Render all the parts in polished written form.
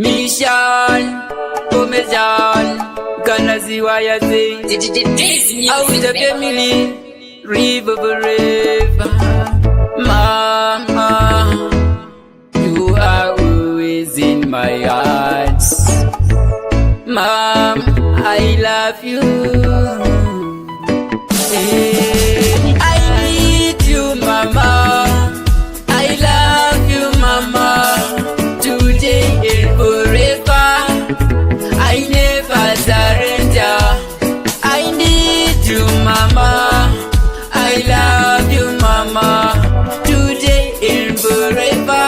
Mission, Parmesan, gonna see why I say out the family, river, Mama, you are always in my heart. Mom, I love you. I need you, Mama. I love you, Mama. Today and forever, I never surrender. I need you, Mama. I love you, Mama. Today and forever,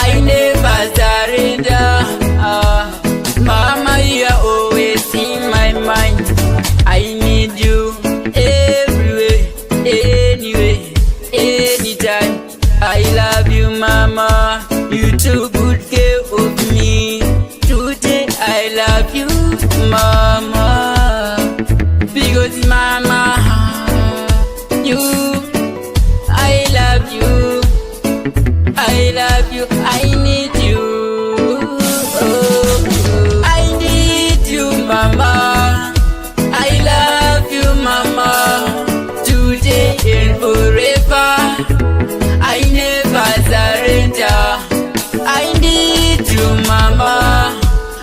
I never surrender. Mama, you are always in my mind. I need you everywhere, anyway, anytime. I love you, Mama. You took good care of me. Today I love you, Mama. Because Mama, you, I love you. I love you. I need you. I need you, Mama. I love you, Mama. Today and forever, I never surrender. I need you, Mama.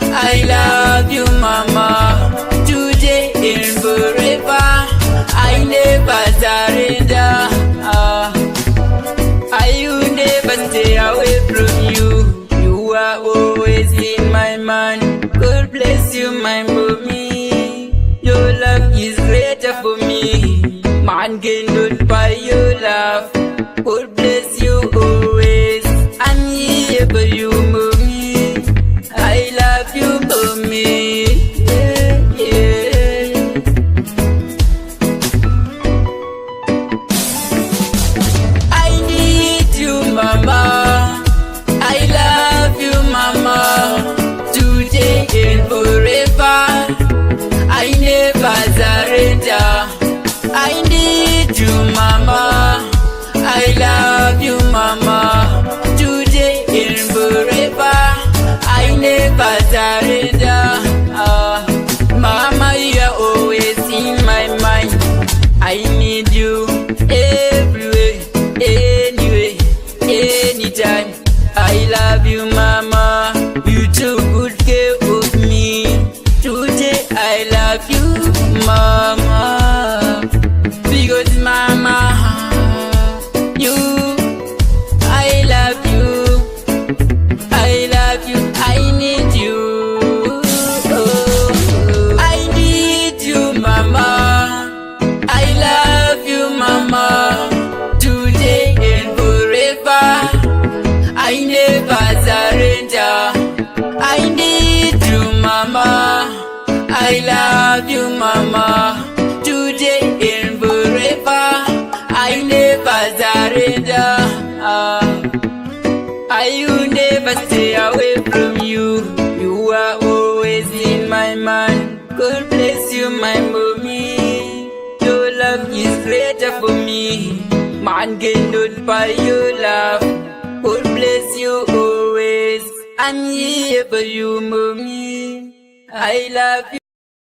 I love you, Mama. Today and forever, I never surrender. I will never stay away from you. You are always in my mind. God bless you, my mommy. Your love is greater for me. Man cannot buy your love. God bless you always. I'm here for you, mommy. I love you, mommy. Yeah, yeah. I need you, Mama. I love you, Mama. Today and forever, I never surrender. I need you, Mama. I love you, Mama. Today and forever, I never surrender. Mama, you are always in my mind. I need you everywhere, anyway, anytime. I love you, Mama. You took good care of me. Today I love you, Mama. Because Mama, you, I love you. I love you. I need you. Oh, I need you, Mama. I love you, Mama. Today and forever, I never surrender. I need you, Mama. I love you, Mama. Today and forever, I never surrender. I will never stay away from you. You are always in my mind. God bless you, my mommy. Your love is greater for me. Man cannot buy your love. God bless you always. I'm here for you, mommy. I love you.